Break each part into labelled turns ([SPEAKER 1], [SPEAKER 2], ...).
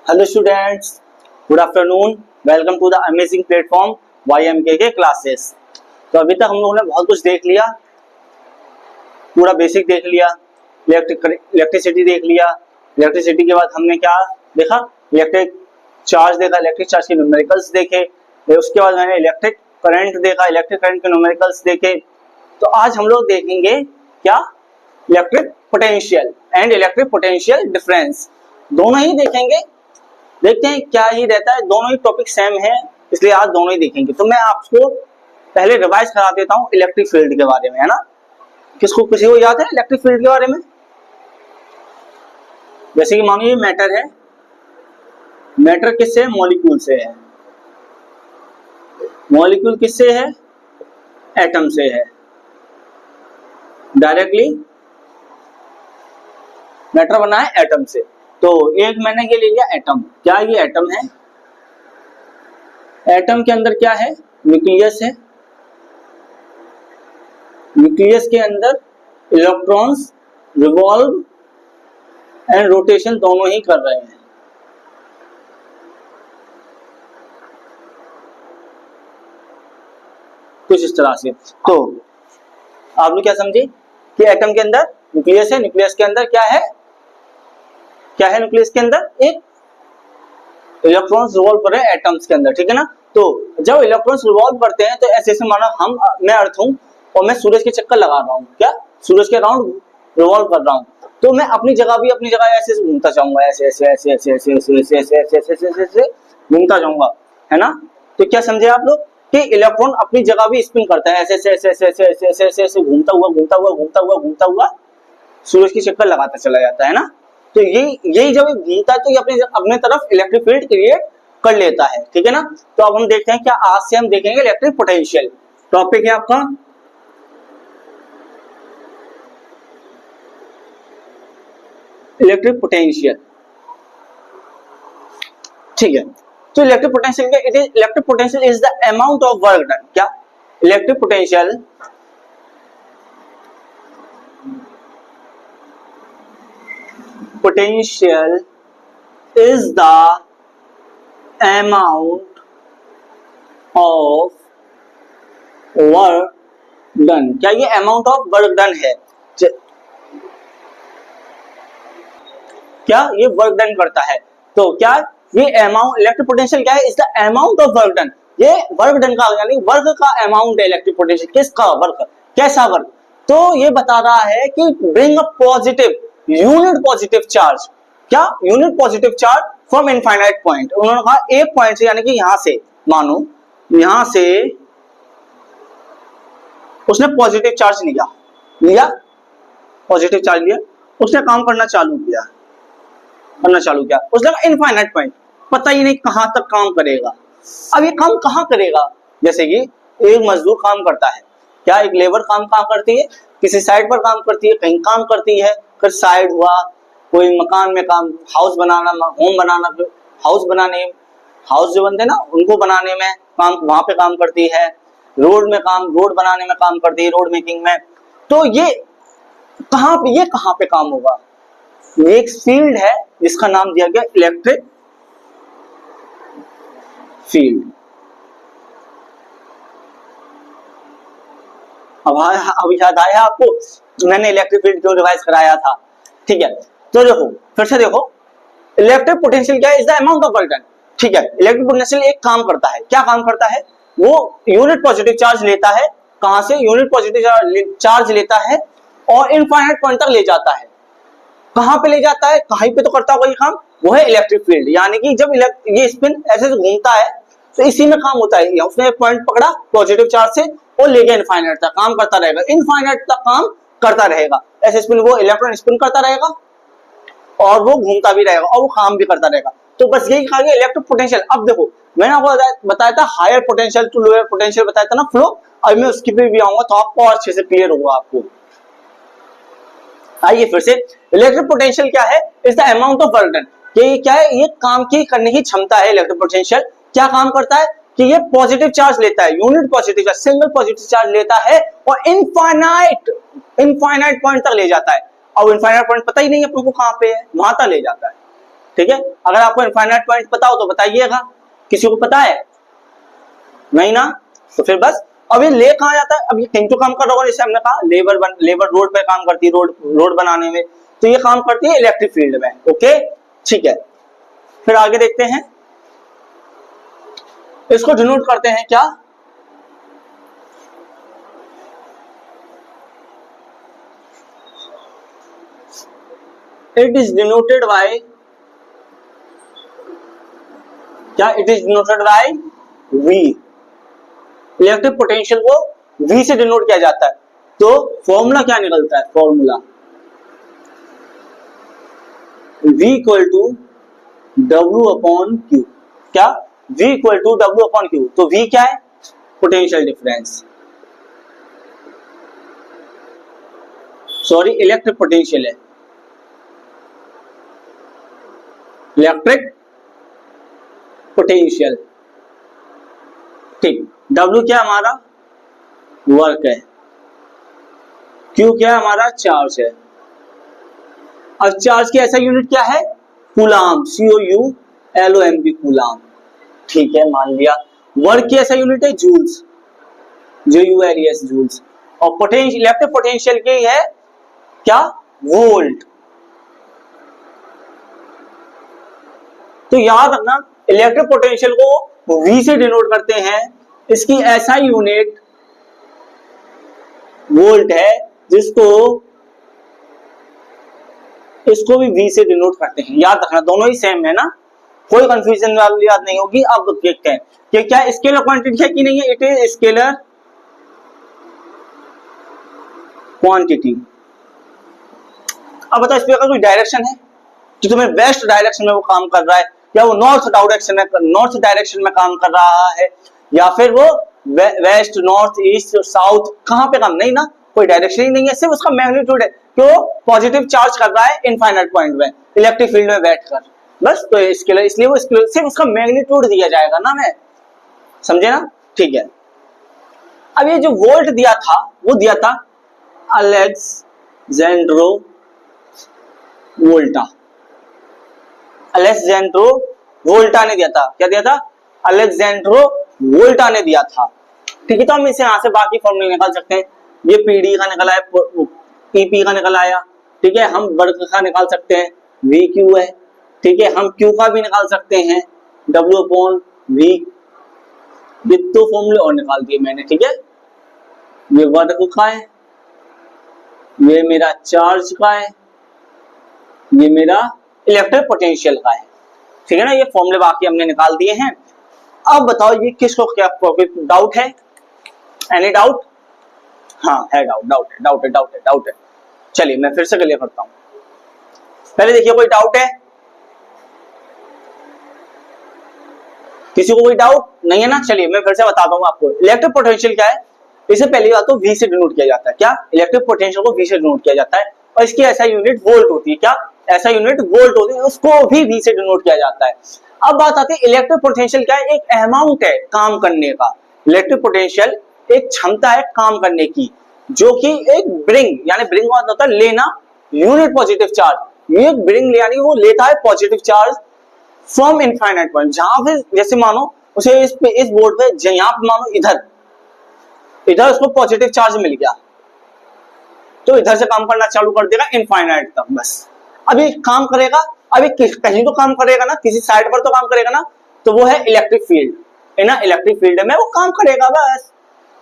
[SPEAKER 1] Hello students, good afternoon. Welcome to the amazing platform YMK के classes. तो अभी तक हम लोगों ने बहुत कुछ देख लिया, पूरा बेसिक देख लिया, इलेक्ट्रिसिटी देख लिया। इलेक्ट्रिसिटी के बाद हमने क्या देखा? इलेक्ट्रिक चार्ज देखा, इलेक्ट्रिक चार्ज के न्यूमेरिकल्स देखे। उसके बाद मैंने इलेक्ट्रिक करंट देखा, इलेक्ट्रिक करंट के न्यूमेरिकल्स देखे। तो आज हम लोग देखेंगे क्या? Electric potential and electric potential difference, दोनों ही देखेंगे। देखते हैं क्या ही रहता है, दोनों ही टॉपिक सेम है, इसलिए आज दोनों ही देखेंगे। तो मैं आपको पहले रिवाइज करा देता हूं इलेक्ट्रिक फील्ड के बारे में, है ना। किसी को याद है इलेक्ट्रिक फील्ड के बारे में? जैसे कि मानो ये मैटर है, मैटर किससे है? मॉलिक्यूल से है। मॉलिक्यूल किससे है? एटम से है। डायरेक्टली मैटर बना है एटम से। तो एक मैंने ये ले लिया एटम। क्या ये एटम है? एटम के अंदर क्या है? न्यूक्लियस है। न्यूक्लियस के अंदर इलेक्ट्रॉन्स रिवॉल्व एंड रोटेशन दोनों ही कर रहे हैं। कुछ इस तरह से। तो आप लोग क्या समझे कि एटम के अंदर न्यूक्लियस है, न्यूक्लियस के अंदर क्या है? क्या है न्यूक्लियस के अंदर? एक इलेक्ट्रॉन्स रिवॉल्व कर रहे हैं एटम्स के अंदर, ठीक है ना। तो जब इलेक्ट्रॉन्स रिवॉल्व करते हैं तो ऐसे ऐसे मानो मैं अर्थ हूं और मैं सूरज के चक्कर लगा रहा हूं। क्या? सूरज के राउंड रिवॉल्व कर रहा हूं। तो मैं अपनी जगह ऐसे घूमता जाऊंगा, ऐसे ऐसे ऐसे ऐसे ऐसे ऐसे ऐसे ऐसे ऐसे ऐसे ऐसे ऐसे घूमता जाऊंगा, है ना। तो क्या समझे आप लोग कि इलेक्ट्रॉन अपनी जगह भी स्पिन करता है, ऐसे ऐसे ऐसे ऐसे ऐसे ऐसे ऐसे ऐसे ऐसे घूमता हुआ घूमता हुआ घूमता हुआ घूमता हुआ सूरज की चक्कर लगाता चला जाता है ना। तो यही जब घूमता है तो ये अपने तरफ इलेक्ट्रिक फील्ड क्रिएट कर लेता है, ठीक है ना। तो अब हम देखते हैं क्या आज से हम देखेंगे इलेक्ट्रिक पोटेंशियल। टॉपिक है आपका इलेक्ट्रिक पोटेंशियल, ठीक है। तो इलेक्ट्रिक पोटेंशियल क्या? Electric potential is the amount of work done. क्या? Electric potential potential is the amount of work done। क्या ये amount of work done है? क्या ये work done करता है? तो क्या ये amount इलेक्ट्रिक पोटेंशियल क्या है? Is the amount of work done. ये वर्क डन का यानी वर्क का अमाउंट है इलेक्ट्रिक पोटेंशियल। किसका वर्क? कैसा वर्क? तो ये बता रहा है कि bring a positive unit positive charge. क्या? Unit positive charge from infinite point. उन्होंने कहा एक पॉइंट से, यानी कि यहां से, मानो यहां से उसने पॉजिटिव चार्ज लिया पॉजिटिव चार्ज लिया, उसने काम करना चालू किया उसने कहा इनफाइनाइट पॉइंट, पता ही नहीं कहां तक काम करेगा। अब ये काम कहां करेगा? जैसे कि एक मजदूर काम करता है। क्या? एक लेबर काम कहां करती है? किसी साइड पर काम करती है, कहीं काम करती है। फिर साइड हुआ, कोई मकान में काम, हाउस बनाना, होम बनाना, हाउस जो बनते हैं ना उनको बनाने में काम, वहां पे काम करती है। रोड बनाने में काम करती है, रोड मेकिंग में। तो ये कहां पे काम होगा? ये एक फील्ड है जिसका नाम दिया गया इलेक्ट्रिक फील्ड। अब याद आया आपको मैंने इलेक्ट्रिक फील्ड क्यों रिवाइज कराया था? ठीक है। तो देखो, फिर से देखो, इलेक्ट्रिक पोटेंशियल क्या है? Is the amount of work done. ठीक है। इलेक्ट्रिक पोटेंशियल एक काम करता है। क्या काम करता है? वो यूनिट पॉजिटिव चार्ज लेता है। कहां से? यूनिट पॉजिटिव चार्ज लेता है और इनफाइनाइट पॉइंट तक ले जाता है। कहां पे ले जाता है? कहीं पे तो करता होगा ये काम, वो है इलेक्ट्रिक फील्ड। यानी कि जब ये स्पिन ऐसे घूमता है तो इसी में काम होता है। उसने एक पॉइंट पकड़ा पॉजिटिव चार्ज से और ले गया इनफाइनाइट तक, काम करता रहेगा, इनफाइनाइट तक काम करता रहेगा। ऐसे स्पिन, वो इलेक्ट्रॉन स्पिन करता रहेगा और वो घूमता भी रहेगा और वो काम भी करता रहेगा। तो बस यही कहा गया इलेक्ट्रिक पोटेंशियल। अब देखो, मैंने आपको बताया था higher potential to lower potential, बताया था ना फ्लो। अब मैं उसकी पे भी आऊंगा तो आपको और अच्छे से क्लियर होगा आपको। आइए फिर से, इलेक्ट्रिक पोटेंशियल क्या है? Is the amount of work done. ये क्या है? ये काम की करने की क्षमता है। इलेक्ट्रिक पोटेंशियल क्या काम करता है कि ये पॉजिटिव चार्ज लेता है, unit positive charge, single positive charge लेता है और इनफाइनाइट पॉइंट तक ले जाता है। अब इनफाइनाइट पॉइंट पता ही नहीं है अपन को कहां पे है, वहां तक ले जाता है। ठीक है, अगर आपको इनफाइनाइट पॉइंट पता हो तो बताइएगा, किसी को पता है नहीं ना, तो फिर बस। अब ये ले कहाँ जाता है, अब ये कहीं तो काम कर रहा होगा, जैसे हमने कहा लेबर रोड पे काम करती है, रोड बनाने में, तो ये काम करती है इलेक्ट्रिक फील्ड में। ओके ठीक है, फिर आगे देखते हैं, इसको डिनोट करते हैं क्या, इट इज डिनोटेड बाय क्या, it is denoted by V. Electric potential को वी से डिनोट किया जाता है, तो फॉर्मूला क्या निकलता है, formula V equal to W upon Q, क्या V equal to W upon Q, तो V क्या है, potential difference, sorry electric potential है, इलेक्ट्रिक पोटेंशियल, ठीक। W क्या हमारा वर्क है, Q क्या हमारा चार्ज है, और चार्ज की ऐसा यूनिट क्या है, कूलाम, COULOMB कूलाम, ठीक है मान लिया। वर्क की ऐसा यूनिट है जूल्स, JULES जूल्स, और पोटेंशियल, इलेक्ट्रिक पोटेंशियल की है क्या, वोल्ट। तो याद रखना इलेक्ट्रिक पोटेंशियल को V से डिनोट करते हैं, इसकी ऐसा यूनिट वोल्ट है, इसको भी V से डिनोट करते हैं, याद रखना दोनों ही सेम है ना, कोई कंफ्यूजन वाली बात नहीं होगी। अब देखते हैं कि क्या स्केलर क्वांटिटी है कि नहीं है, इट इज स्केलर क्वांटिटी। अब बताओ इस पर कोई डायरेक्शन है कि तुम्हें वेस्ट डायरेक्शन में वो काम कर रहा है, या वो नॉर्थ डायरेक्शन में काम कर रहा है, या फिर वो वेस्ट, नॉर्थ, ईस्ट, साउथ, कहां पे काम, नहीं ना, कोई डायरेक्शन ही नहीं है, सिर्फ उसका मैग्नीट्यूड है कि वो पॉजिटिव चार्ज कर रहा है इनफाइनाइट पॉइंट में इलेक्ट्रिक फील्ड में बैठकर, बस। तो स्केलर, इसलिए वो स्केलर, सिर्फ उसका मैग्नीट्यूड दिया जाएगा ना, मैं समझे ना, ठीक है। अब ये जो वोल्ट दिया था, वो दिया था अलेक्जेंड्रो वोल्टा, अलेक्जेंड्रो वोल्टा ने दिया था, क्या दिया था, अलेक्जेंड्रो वोल्टा ने दिया था, ठीक है। तो हम इसे यहां से बाकी फॉर्मूले निकाल सकते हैं, ये पीडी का निकल आया, पीपी का निकल आया, ठीक है। हम वर्क का निकाल सकते हैं, वी क्यू है, ठीक है। हम क्यू का भी निकाल सकते हैं, डब्ल्यू अपॉन वी, ये दो फॉर्मूले और निकाल दिए मैंने, ठीक है। ये वर्क का है, ये मेरा चार्ज का है, ये मेरा इलेक्ट्रिक पोटेंशियल का है, ठीक है ना। ये फॉर्मूले बाकी हमने निकाल दिए हैं। अब बताओ ये किसको क्या डाउट है, एनी डाउट, हाँ है डाउट है। चलिए मैं फिर से क्लियर करता हूं, पहले देखिए कोई डाउट है, किसी को कोई डाउट नहीं है ना, चलिए मैं फिर से बताता हूं आपको। इलेक्ट्रिक पोटेंशियल क्या है, इसे पहली बात तो V से डिनोट किया जाता है, क्या, इलेक्ट्रिक पोटेंशियल को V से डिनोट किया जाता है, और इसकी ऐसा यूनिट वोल्ट होती है, क्या, ऐसा यूनिट वोल्ट होती है, उसको भी V से डिनोट किया जाता है। अब बात आती है इलेक्ट्रिक पोटेंशियल क्या है, एक अमाउंट है काम करने का, इलेक्ट्रिक पोटेंशियल एक क्षमता है काम करने की, जो कि एक ब्रिंग, यानी ब्रिंग का मतलब होता है लेना, यूनिट पॉजिटिव चार्ज, ये ब्रिंग यानी वो लेता है positive charge from infinite point, जहां पे जैसे मानो उसे इस बोर्ड पे यहाँ पे मानो इधर उसको पॉजिटिव चार्ज मिल गया, तो इधर से काम करना चालू कर देगा इनफाइनाइट तक, बस। अभी काम करेगा, अभी कहीं तो काम करेगा ना, किसी साइड पर तो काम करेगा ना, तो वो है इलेक्ट्रिक फील्ड, है ना, इलेक्ट्रिक फील्ड में वो काम करेगा, बस,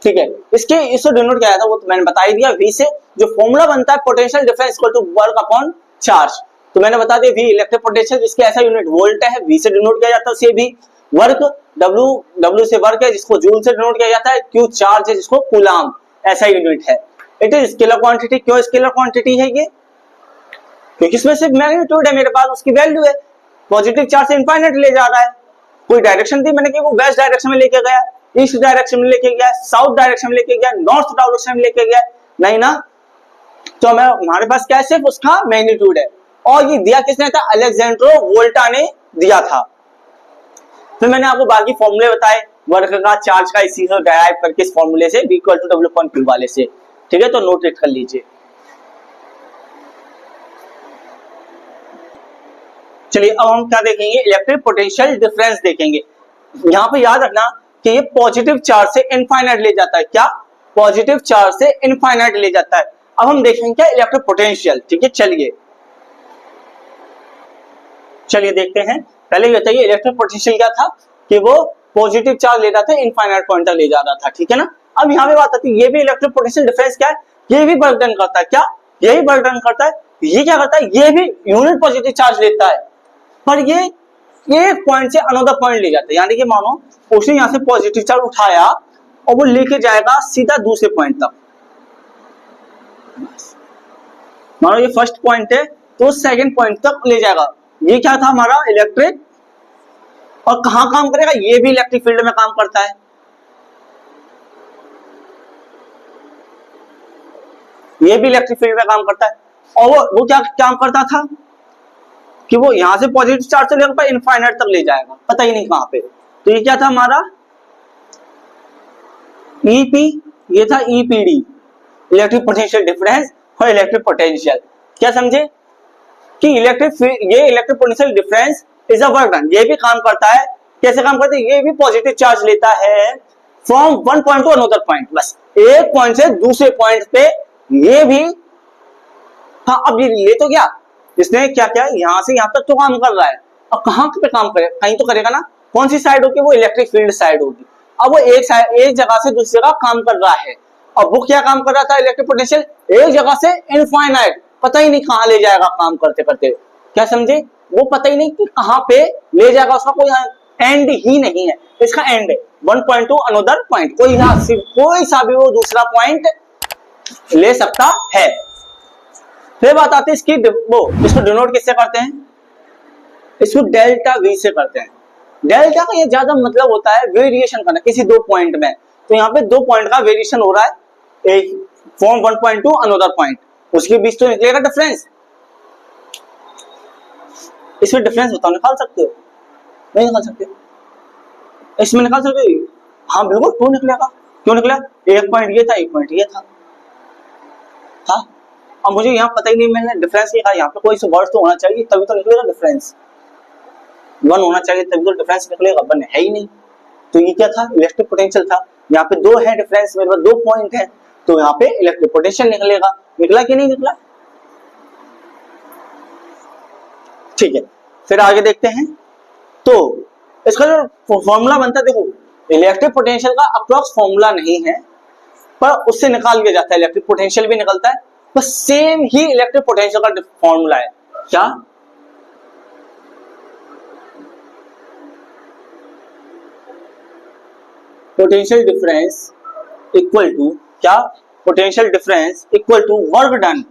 [SPEAKER 1] ठीक है। इसको डिनोट किया था, वो तो मैंने बता ही दिया, V से जो फॉर्मूला बनता है potential difference equal to work upon charge, तो मैंने बता दिया V इलेक्ट्रिक पोटेंशियल, जिसके ऐसा यूनिट वोल्ट है, V से डिनोट किया जाता है उसे भी। वर्क W से वर्क है, जिसको जूल से डिनोट किया जाता है, Q चार्ज है, जिसको कूलाम ऐसा यूनिट है। इट इज स्केलर क्वांटिटी, क्यों स्केलर क्वांटिटी है ये, क्योंकि इसमें सिर्फ मैग्नीट्यूड है मेरे पास, उसकी वैल्यू है, पॉजिटिव चार्ज से इनफाइनाइट ले जा रहा है। कोई डायरेक्शन थी मैंने कि वो वेस्ट डायरेक्शन में लेके गया, ईस्ट डायरेक्शन में लेके गया, साउथ डायरेक्शन में लेके गया, नॉर्थ डायरेक्शन में लेके गया, नहीं ना। तो हमारे पास क्या है, सिर्फ उसका मैग्नीट्यूड है, और ये दिया किसने था, अलेक्जेंड्रो वोल्टा ने दिया था। फिर मैंने आपको बाकी फॉर्मूले बताए, वर्क का, चार्ज का, इसी से डेराइव करके इस फॉर्मूले से V equal to W upon Q वाले से, ठीक है। तो नोट इट कर लीजिए। चलिए अब हम क्या देखेंगे, इलेक्ट्रिक पोटेंशियल डिफरेंस देखेंगे। यहाँ पे याद रखना कि ये पॉजिटिव चार्ज से इनफाइनाइट ले जाता है, क्या पॉजिटिव चार्ज से इनफाइनाइट ले जाता है। अब हम देखेंगे क्या इलेक्ट्रिक पोटेंशियल, ठीक है। चलिए देखते हैं। पहले ये बताइए इलेक्ट्रिक पोटेंशियल क्या था, कि वो पॉजिटिव चार्ज ले रहा था, इनफाइनाइट पॉइंट तक ले जा रहा था, ठीक है ना। अब यहाँ पे बात आती है, ये भी इलेक्ट्रिक पोटेंशियल डिफरेंस क्या है, ये भी वर्क डन करता है, क्या यही वर्क डन करता है। ये क्या करता है, ये भी यूनिट पॉजिटिव चार्ज लेता है, पर ये एक पॉइंट से अनदर पॉइंट ले जाता है। यानी कि मानो उसने यहाँ से पॉजिटिव चार्ज उठाया और वो लेके जाएगा सीधा दूसरे पॉइंट तक। मानो ये फर्स्ट पॉइंट है तो सेकंड पॉइंट तक ले जाएगा। ये क्या था हमारा इलेक्ट्रिक, और कहां काम करेगा, ये भी इलेक्ट्रिक फील्ड में काम करता है। ये भी इलेक्ट्रिक फील्ड में काम करता है। और वो क्या काम करता था कि वो यहां से पॉजिटिव चार्ज से लेकर इनफाइनाइट तक ले जाएगा, पता ही नहीं कहां पे। तो ये क्या था हमारा ईपी, ये था ईपीडी, इलेक्ट्रिक पोटेंशियल डिफरेंस और इलेक्ट्रिक पोटेंशियल। क्या समझे कि ये electric potential difference is a work done, ये भी काम करता है। कैसे काम करता है, ये भी पॉजिटिव चार्ज लेता है from one point two another point, बस एक पॉइंट से दूसरे पॉइंट पे ये भी। हाँ अब ये ले तो गया, इसने क्या किया, यहां से यहां तक तो काम कर रहा है। अब कहां पे काम करेगा, कहीं तो करेगा ना। कौन सी साइड होगी, वो इलेक्ट्रिक फील्ड साइड होगी। अब वो एक जगह से दूसरी जगह काम कर रहा है। अब वो क्या काम कर रहा था इलेक्ट्रिक पोटेंशियल, एक जगह से इनफाइनाइट, पता ही नहीं कहां ले जाएगा काम करते करते। क्या समझे, वो पता ही नहीं कि कहां पे ले जाएगा, उसका कोई एंड ही नहीं है। इसका एंड है one point two another point, कोई सा भी वो दूसरा पॉइंट ले सकता है। फिर बात आती है इसकी, इसको डिनोट किससे करते हैं, इसको डेल्टा वी से करते हैं। डेल्टा का ये ज्यादा मतलब होता है वेरिएशन करना किसी दो पॉइंट में। तो यहाँ पे दो पॉइंट का वेरिएशन हो रहा है, एक from one point two another point, उसके बीच तो निकलेगा डिफरेंस। इसमें डिफरेंस बताओ, निकाल सकते हो, नहीं निकाल सकते, इसमें निकाल सकते हो। हाँ बिल्कुल, क्यों निकलेगा, क्यों निकला, एक पॉइंट ये था, एक पॉइंट ये था। हाँ अब मुझे यहाँ पता ही नहीं, मैंने डिफरेंस लिखा, यहाँ पे कोई वर्ड तो होना चाहिए तभी तो निकलेगा डिफरेंस, वन होना चाहिए तभी तो डिफरेंस निकलेगा, वन है ही नहीं। तो ये क्या था, इलेक्ट्रिक पोटेंशियल था। यहाँ पे दो है डिफरेंस, मेरे पास दो पॉइंट है, तो यहाँ पे इलेक्ट्रिक पोटेंशियल निकलेगा। निकला कि नहीं निकला, ठीक है। फिर आगे देखते हैं, तो इसका जो फॉर्मूला बनता है, देखो इलेक्ट्रिक पोटेंशियल का अप्रॉक्स फॉर्मूला नहीं है, पर उससे निकाल दिया जाता है, इलेक्ट्रिक पोटेंशियल भी निकलता है, बस सेम ही इलेक्ट्रिक पोटेंशियल का फॉर्मूला है। क्या, पोटेंशियल डिफरेंस इक्वल टू क्या, potential difference equal to work done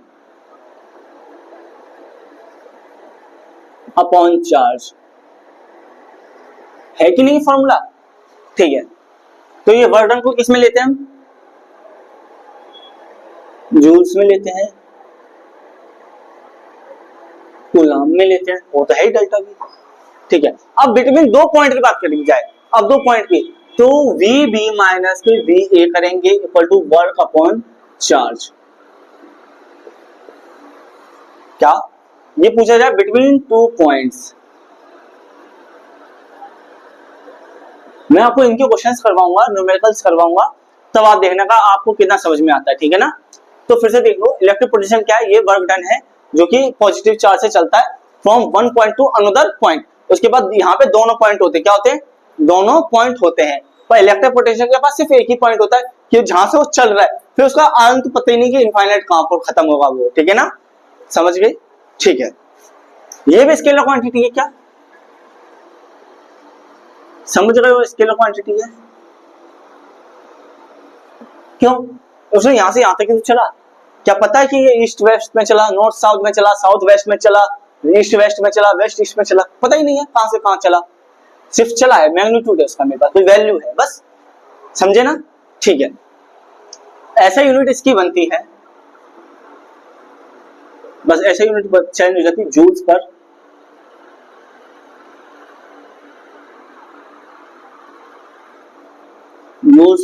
[SPEAKER 1] upon charge, है कि नहीं फॉर्मूला, ठीक है। तो ये वर्क डन को किस में लेते हैं हम, जूल्स में लेते हैं, कूलम में लेते हैं, वो तो है ही डेल्टा भी, ठीक है। अब बिटवीन दो पॉइंट की बात करी जाए, अब दो पॉइंट की, तो वी बी माइनस के वी ए करेंगे equal to work upon charge. क्या ये पूछा जाए बिटवीन टू पॉइंट्स, मैं आपको इनके क्वेश्चंस करवाऊंगा, न्यूमेरिकल्स करवाऊंगा, तब आप देखने का आपको कितना समझ में आता है, ठीक है ना। तो फिर से देख लो, इलेक्ट्रिक पोटेंशियल क्या है, ये वर्क डन है जो कि पॉजिटिव चार्ज से चलता है from one point two another point. उसके बाद यहाँ पे दोनों पॉइंट होते हैं, क्या होते हैं, दोनों पॉइंट होते हैं। पर इलेक्ट्रिक पोटेंशियल के पास सिर्फ एक ही पॉइंट होता है कि जहां से वो चल रहा है, फिर उसका अंत पता ही नहीं कि इनफाइनाइट कहां पर खत्म होगा वो, ठीक है ना, समझ गए, ठीक है। ये भी स्केलर क्वांटिटी है, क्या समझ रहे हो, स्केलर क्वांटिटी है। क्यों, उसने यहां से यहां तक ही तो चला, क्या पता है कि ये ईस्ट वेस्ट में चला, नॉर्थ साउथ में चला, साउथ वेस्ट में चला, ईस्ट वेस्ट में चला, वेस्ट ईस्ट में चला, पता ही नहीं है कहां से कहां चला, सिर्फ चला है, मैग्नीट्यूड है उसका, मेरे पास कोई वैल्यू है, बस समझे ना, ठीक है। ऐसा यूनिट इसकी बनती है, बस ऐसा यूनिट चेंज हो जाती है जूल्स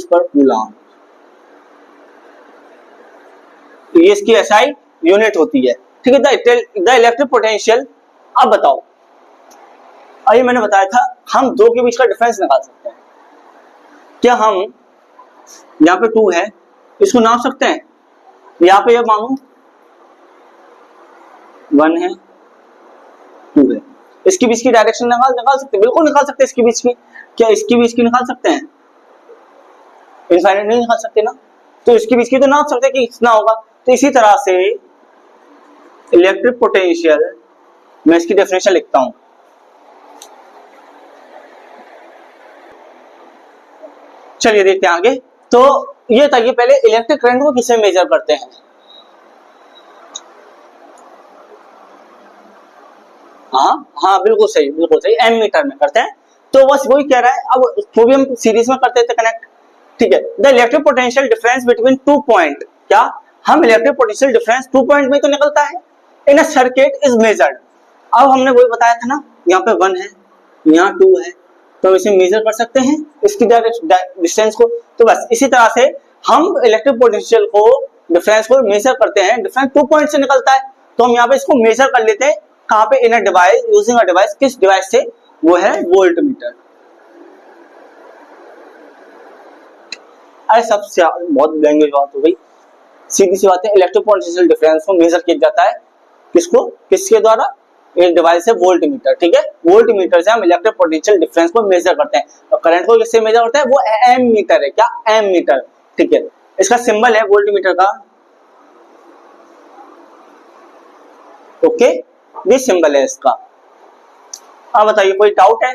[SPEAKER 1] पर कूलम, ये इसकी एसआई यूनिट होती है, ठीक है। द इलेक्ट्रिक पोटेंशियल, अब बताओ और ये मैंने बताया था हम दो के बीच का डिफरेंस निकाल सकते हैं। क्या हम यहाँ पे 2 है इसको नाप सकते हैं, यहाँ पे ये मानो 1 है 2 है, इसके बीच की डायरेक्शन निकाल सकते हैं, बिल्कुल निकाल सकते हैं इसके बीच की। क्या इसके बीच की निकाल सकते हैं? इनफाइनाइट नहीं निकाल सकते ना, तो इसके बीच की तो नाप सकते हैं कि कितना होगा। तो इसी तरह से इलेक्ट्रिक पोटेंशियल, मैं इसकी डेफिनेशन लिखता हूं। चलिए देखते हैं आगे। तो ये था कि पहले इलेक्ट्रिक करंट को किससे मेजर करते हैं। हाँ बिल्कुल सही एमीटर में करते हैं। तो बस वही कह रहा है, अब वो भी हम सीरीज में करते थे कनेक्ट, ठीक है। The electric potential difference between 2 point, क्या हम इलेक्ट्रिक पोटेंशियल डिफरेंस 2 पॉइंट में तो निकलता है इन अ सर्किट इज मेजर्ड। अब हमने वही बताया था ना, यहाँ पे 1 है यहाँ 2 है, तो हम इसे मेजर कर सकते हैं इसकी डिस्टेंस को। तो बस इसी तरह से हम इलेक्ट्रिक पोटेंशियल को डिफरेंस को मेजर करते हैं, डिफरेंस 2 पॉइंट से निकलता है, तो हम यहाँ पे इसको मेजर कर लेते हैं कहाँ पे, in a device, using a device, किस डिवाइस से, वो है वोल्ट मीटर। अरे सबसे बहुत लैंग्वेज बात हो गई, सीधी सी बात है, इलेक्ट्रिक पोटेंशियल डिफरेंस को मेजर किया जाता है किसको, किसके द्वारा, एक डिवाइस है वोल्ट मीटर, ठीक है। वोल्ट मीटर से हम इलेक्ट्रिक पोटेंशियल डिफरेंस को मेजर करते हैं। और करंट को किससे मेजर करते हैं, वो एम मीटर है, क्या एम मीटर, ठीक है। इसका सिंबल है वोल्ट मीटर का, ओके, ये सिंबल है इसका। अब बताइए कोई डाउट है?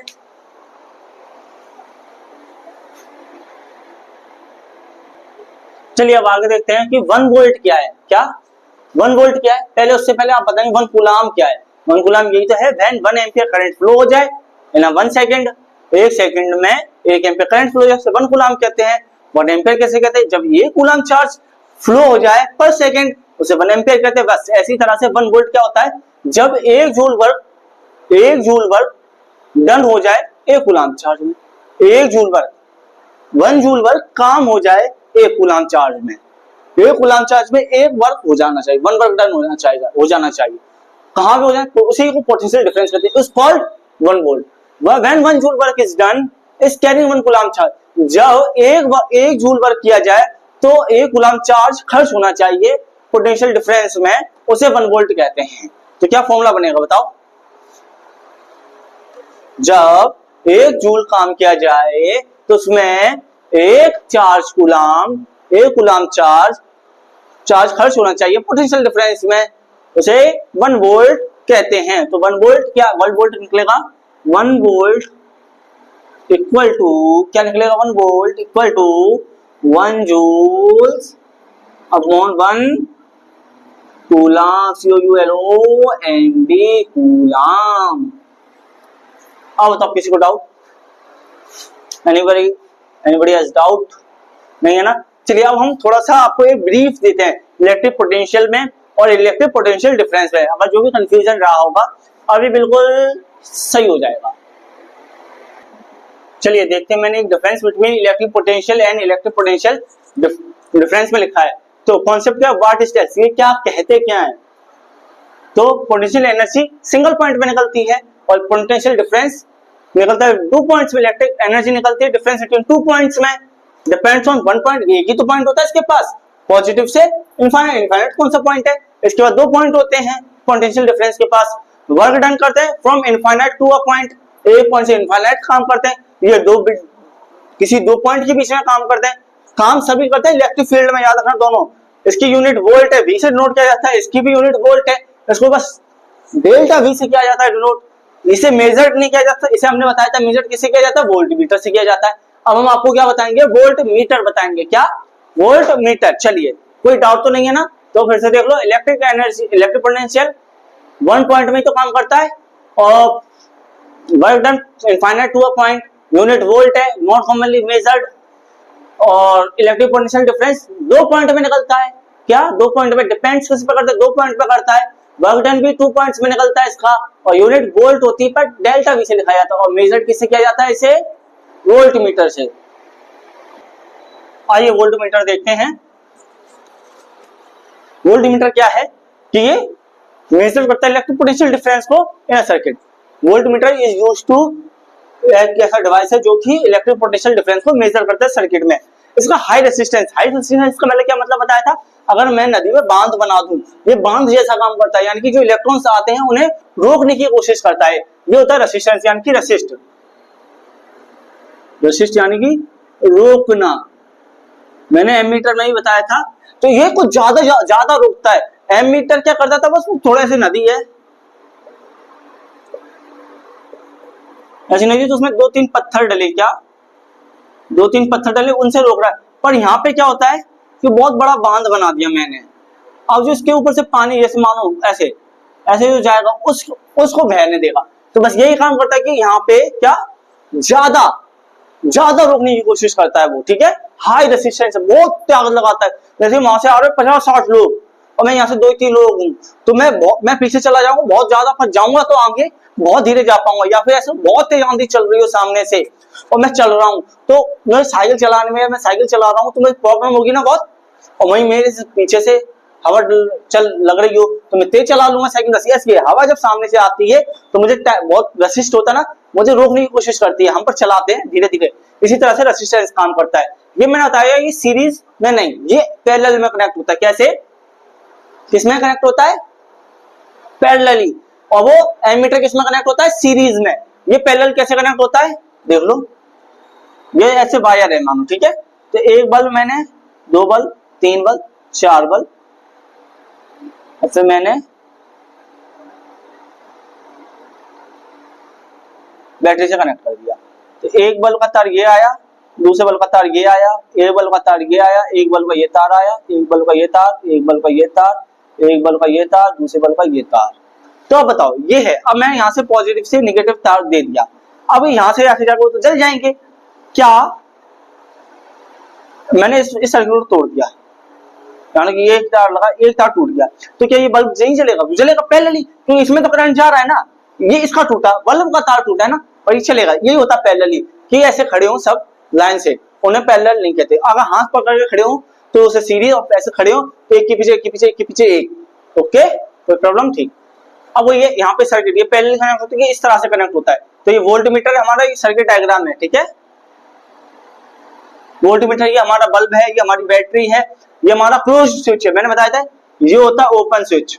[SPEAKER 1] चलिए अब आगे देखते हैं कि 1 वोल्ट क्या है। क्या 1 वोल्ट क्या है, पहले उससे पहले आप बताएंगे 1 कूलाम क्या है। 1 कूलाम यही तो है, व्हेन 1 एम्पियर करंट फ्लो हो जाए इन 1 सेकंड, 1 सेकंड में 1 एम्पियर करंट फ्लो हो जाए, 1 कूलाम कहते हैं। 1 एम्पियर कैसे कहते हैं, जब 1 कूलाम चार्ज फ्लो हो जाए पर सेकंड, उसे 1 एम्पियर कहते हैं। बस ऐसी तरह से 1 वोल्ट क्या होता है, जब 1 जूल वर्क डन हो जाए 1 कूलाम चार्ज में, 1 जूल वर्क काम हो जाए 1 कूलाम चार्ज में, 1 कूलाम चार्ज में 1 वर्क हो जाना चाहिए, 1 वर्क डन हो जाना चाहिए। कहां पे हो जाए, तो उसी को पोटेंशियल डिफरेंस कहते हैं, is called 1 volt. When 1 joule work is done is carrying 1 coulomb charge, जब 1 जूल वर्क किया जाए तो 1 कूलाम चार्ज खर्च होना चाहिए पोटेंशियल डिफरेंस में, उसे 1 वोल्ट कहते हैं। तो क्या फॉर्मूला बनेगा बताओ, जब 1 जूल काम किया जाए तो उसमें 1 कूलाम चार्ज खर्च होना चाहिए पोटेंशियल डिफरेंस में, उसे 1 वोल्ट कहते हैं। तो 1 वोल्ट क्या, 1 वोल्ट निकलेगा, 1 वोल्ट इक्वल टू क्या निकलेगा, 1 volt equal to 1 joules upon 1 coulomb, COULOMB coulomb. अब बताओ किसी को डाउट, एनीबॉडी हैज डाउट, नहीं है ना। चलिए अब हम थोड़ा सा आपको एक ब्रीफ देते हैं इलेक्ट्रिक पोटेंशियल में और इलेक्ट्रिक पोटेंशियल डिफरेंस में, अगर जो भी कंफ्यूजन रहा होगा अभी बिल्कुल सही हो जाएगा। चलिए देखते हैं, मैंने एक difference between electric potential and electric potential difference में लिखा है। तो कॉन्सेप्ट क्या, व्हाट इज दैट, ये क्या कहते क्या है। तो पोटेंशियल एनर्जी सिंगल पॉइंट में निकलती है और पोटेंशियल डिफरेंस निकलता है 2 पॉइंट्स में, इलेक्ट्रिक एनर्जी निकलती है डिफरेंस बिटवीन 2 पॉइंट्स में, डिपेंड्स ऑन 1 पॉइंट, एक ही तो पॉइंट होता है इसके पास, पॉजिटिव से इनफाइनाइट, इनफाइनाइट कौन सा पॉइंट है, इसके बाद 2 पॉइंट होते हैं पोटेंशियल डिफरेंस के पास, वर्क डन करते हैं from infinite to a point, एक पॉइंट से इनफाइनाइट काम करते हैं, ये किसी 2 पॉइंट के बीच में काम करते हैं, काम सभी करते हैं इलेक्ट्रिक फील्ड में, याद रखना दोनों, इसकी यूनिट वोल्ट है, वी से नोट किया जाता है, इसकी भी यूनिट वोल्ट है, इसको बस डेल्टा वी से किया जाता है डिनोट, इसे मेजर नहीं किया जाता, इसे हमने बताया था मेजर किससे किया जाता है, वोल्ट मीटर से किया जाता है। अब हम आपको क्या बताएंगे, वोल्ट मीटर बताएंगे, क्या वोल्ट मीटर। चलिए कोई डाउट तो नहीं है ना, तो फिर से देख लो, electric energy, electric potential 1 point में तो काम करता है और work done infinite to a point, unit volt है, नॉट कॉमनली मेजर्ड, और इलेक्ट्रिक पोटेंशियल डिफरेंस 2 पॉइंट में निकलता है, क्या 2 पॉइंट में, डिपेंड्स किस पे करता है, 2 पॉइंट पे करता है, वर्क डन भी 2 पॉइंट्स में निकलता है इसका, और यूनिट वोल्ट होती है पर डेल्टा वी से लिखा जाता है, और मेजर किससे किया जाता है, इसे वोल्ट मीटर से। आइए वोल्ट मीटर देखते हैं। वोल्ट मीटर क्या है कि ये मेजर करता है इलेक्ट्रिक पोटेंशियल डिफरेंस को in a circuit, volt meter is used to, एक ऐसा डिवाइस है जो कि इलेक्ट्रिक पोटेंशियल डिफरेंस को मेजर करता है सर्किट में। इसका हाई रेसिस्टेंस का मतलब क्या मतलब बताया था, अगर मैं नदी में बांध बना दूं, ये बांध जैसा काम करता है, यानी कि जो इलेक्ट्रॉन्स आते हैं उन्हें रोकने की कोशिश करता है, ये होता है रेसिस्टेंस, यानी कि रेसिस्ट यानी कि रोकना। मैंने एमीटर में ही बताया था। तो ये कुछ ज्यादा रोकता है। एमीटर क्या करता था, बस थोड़ा सी नदी है, ऐसी नदी, तो उसमें 2-3 पत्थर डले, क्या 2-3 पत्थर डले, उनसे रोक रहा है। पर यहाँ पे क्या होता है कि बहुत बड़ा बांध बना दिया मैंने, अब जो इसके ऊपर से पानी जैसे मानो ऐसे ऐसे जो जाएगा उसको बहने देगा। तो बस यही काम करता है कि यहाँ पे क्या ज्यादा रोकने की कोशिश करता है वो, ठीक है। हाई रेसिस्टेंस, बहुत ताकत लगाता है। जैसे वहां से आ रहे 50-60 लोग और मैं यहाँ से 2-3 लोग हूँ, तो मैं पीछे चला जाऊंगा, बहुत ज्यादा फंस जाऊंगा, तो आगे बहुत धीरे जा पाऊंगा। या फिर ऐसे बहुत तेज आंधी चल रही हो सामने से और मैं चल रहा हूँ, तो मैं साइकिल चलाने में, मैं साइकिल चला रहा हूँ तो मुझे प्रॉब्लम होगी ना बहुत, और वहीं मेरे पीछे से हवा चल लग रही हो तो मैं तेज चला लूंगा साइकिल। बस ये हवा जब सामने से आती है तो मुझे बहुत रेसिस्ट होता है ना, मुझे रोकने की कोशिश करती है, हम पर चलाते हैं धीरे धीरे। इसी तरह से रेसिस्टेंस काम करता है। ये मैंने बताया, ये सीरीज में नहीं, ये पैरेलल में कनेक्ट होता है। कैसे, किसमें कनेक्ट होता है, पैरेलली। और वो एमीटर किसमें कनेक्ट होता है, सीरीज में। ये पैरेलल कैसे कनेक्ट होता है देख लो, ये ऐसे वायर है मानो, ठीक है। तो एक बल्ब मैंने, 2 बल्ब, 3 बल्ब, 4 बल्ब, ऐसे मैंने बैटरी से कनेक्ट कर दिया। तो एक बल्ब का तार ये आया, दूसरे बल्ब का तार ये आया, एक बल्ब का तार ये आया, एक बल्ब का ये तार आया, एक बल्ब का ये तार, एक बल्ब का ये तार, एक बल्ब का ये तार, दूसरे बल्ब का ये तार। तो अब बताओ, ये है। अब मैं यहाँ से पॉजिटिव से निगेटिव तार दे दिया, अब यहाँ से ऐसे जाकर तो जल जाएंगे। क्या मैंने इस सर्किट को तोड़ दिया, यानी कि एक तार लगा, एक तार टूट गया, तो क्या ये बल्ब नहीं जलेगा, जलेगा पैरेलली, तो इसमें तो करंट जा रहा है ना। ये इसका टूटा, बल्ब का तार टूटा है ना, और ये चलेगा। यही होता पैरेलली, कि ऐसे खड़े हो सब लाइन से, उन्हें पैरेलल नहीं कहते। अगर हाथ पकड़ के खड़े हो तो उसे सीरीज, और ऐसे खड़े हो तो एक के पीछे एक के पीछे एक के पीछे एक। ओके, कोई प्रॉब्लम, ठीक। अब वो ये यहाँ पे सर्किट, ये पैरेलल कनेक्ट होता है, इस तरह से कनेक्ट होता है। तो ये वोल्ट मीटर हमारा ये सर्किट डायग्राम है, ठीक है। वोल्ट मीटर ये हमारा बल्ब है, ये हमारी बैटरी है, ये हमारा क्लोज स्विच है, मैंने बताया था। ये होता है ओपन स्विच,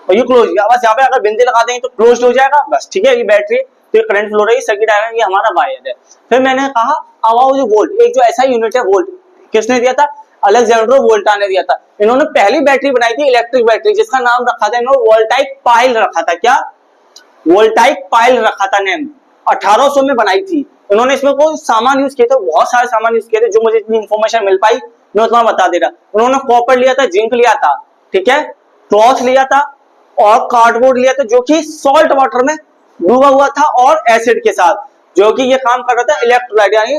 [SPEAKER 1] और ये क्लोज, बस यहाँ पे अगर बिंदी लगा देंगे तो क्लोज हो जाएगा, बस, ठीक है। ये बैटरी, तो ये करंट फ्लो रही, सर्किट डायग्राम, ये हमारा वायर है। फिर मैंने कहा अब जो वोल्ट, एक जो ऐसा यूनिट है वोल्ट, किसने दिया था, अलेक्जेंड्रो वोल्टा ने दिया था। इन्होंने पहली बैटरी बनाई थी, इलेक्ट्रिक बैटरी, जिसका नाम रखा था इन्होंने वोल्टाइक पाइल रखा था। क्या, वोल्टाइक पाइल रखा था नेम। 1800 में बनाई थी इन्होंने। इसमें कोई सामान यूज किए थे, बहुत सारे सामान यूज किए थे, जो मुझे इतनी इंफॉर्मेशन मिल पाई मैं उतना बता दे रहा। उन्होंने कॉपर लिया था, जिंक लिया था, ठीक है, क्लॉथ लिया था, और कार्डबोर्ड लिया था, जो कि सॉल्ट वाटर में डूबा हुआ था, और एसिड के साथ, जो कि ये काम कर रहा था इलेक्ट्रोलाइट, यानी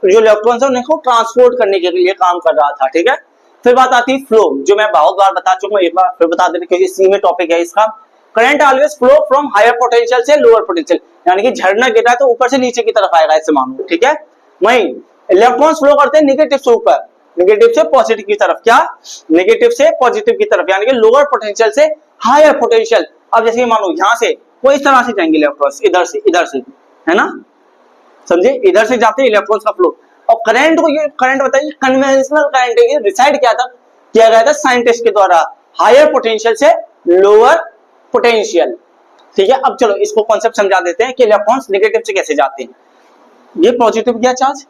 [SPEAKER 1] जो इलेक्ट्रॉन्स है उनको ट्रांसपोर्ट करने के लिए काम कर रहा था, ठीक है। फिर बात आती है फ्लो, जो मैं बहुत बार बता चुका हूं, एक बार फिर बता देते क्योंकि इसी में टॉपिक है इसका। Current always flow from higher potential से लोअर पोटेंशियल, यानी कि झरना गिर रहा है तो ऊपर से नीचे की तरफ आएगा, ऐसे मानो, ठीक है। वहीं इलेक्ट्रॉन्स फ्लो करते हैं नेगेटिव से ऊपर, नेगेटिव से पॉजिटिव की तरफ। क्या, नेगेटिव से पॉजिटिव की तरफ, यानी कि लोअर पोटेंशियल से हायर पोटेंशियल। अब जैसे मानो यहाँ से वो इस तरह से जाएंगे इलेक्ट्रॉन्स, इधर से, है ना, समझे, इधर से जाते हैं इलेक्ट्रॉन्स का फ्लो। और करंट को, ये करंट बताइए कन्वेंशनल करंट है, ये डिसाइड किया गया था साइंटिस्ट के द्वारा, हायर पोटेंशियल से लोअर पोटेंशियल, ठीक है। अब चलो इसको कॉन्सेप्ट समझा देते हैं कि इलेक्ट्रॉन्स नेगेटिव से कैसे जाते हैं। ये पॉजिटिव गया चार्ज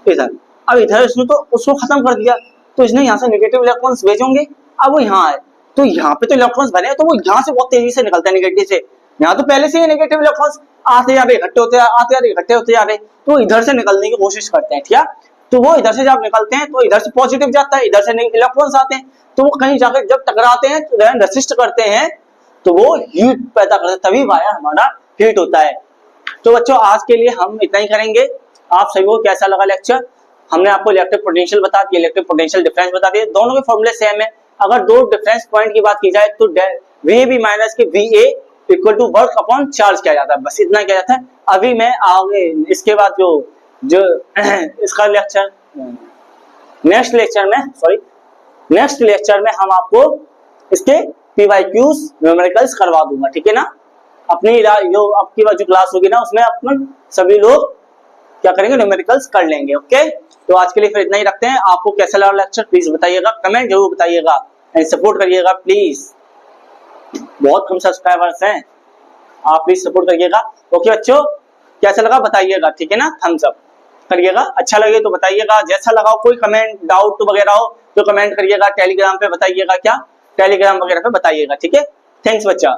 [SPEAKER 1] इधर, अब इधर इसने तो उसको खत्म कर दिया, तो इसने यहाँ से नेगेटिव इलेक्ट्रॉन्स भेजोगे, अब वो यहाँ आए, तो यहाँ पे तो इलेक्ट्रॉन्स बने, तो वो यहाँ से बहुत तेजी से निकलता है नेगेटिव से। यहाँ तो पहले से ही नेगेटिव इलेक्ट्रॉन्स आते जा रहे, इकट्ठे होते आते जा रहे, इकट्ठे होते जा रहे, तो इधर से निकलने की कोशिश करते हैं, ठीक है। तो वो इधर से जब निकलते हैं तो इधर से पॉजिटिव जाता है, इधर से इलेक्ट्रॉन्स आते हैं, तो वो कहीं जाकर जब टकराते हैं तो रेसिस्ट करते हैं, तो वो हीट पैदा करते हैं, तभी वायर हमारा हीट होता है। तो बच्चों आज के लिए हम इतना ही करेंगे। आप सभी को कैसा लगा लेक्चर? हमने आपको इलेक्ट्रिक पोटेंशियल बता दिया, इलेक्ट्रिक पोटेंशियल डिफरेंस बता दिया, दोनों के फॉर्मूले सेम है। अगर दो डिफरेंस पॉइंट की बात की जाए तो VAB माइनस के VA equal to work upon charge किया जाता है, बस इतना किया जाता है। अभी मैं आगे इसके बाद जो इसका लेक्चर नेक्स्ट लेक्चर में हम आपको इसके PYQs न्यूमेरिकल्स करवा दूंगा, ठीक है ना। अपनी जो आपकी जो क्लास होगी ना उसमें अपन सभी लोग क्या करेंगे, न्यूमेरिकल्स कर लेंगे। ओके, तो आज के लिए फिर इतना ही रखते हैं। आपको कैसा लगा लेक्चर प्लीज बताइएगा, कमेंट जरूर बताइएगा एंड सपोर्ट करिएगा प्लीज। बहुत कम सब्सक्राइबर्स हैं, आप प्लीज सपोर्ट करिएगा। ओके बच्चों, कैसा लगा बताइएगा, ठीक है ना, थम्स अप करिएगा। अच्छा लगे तो बताइएगा, जैसा लगा कोई कमेंट डाउट वगैरह हो तो कमेंट करिएगा, टेलीग्राम पे बताइएगा, क्या टेलीग्राम वगैरह पे बताइएगा, ठीक है। थैंक्स बच्चा।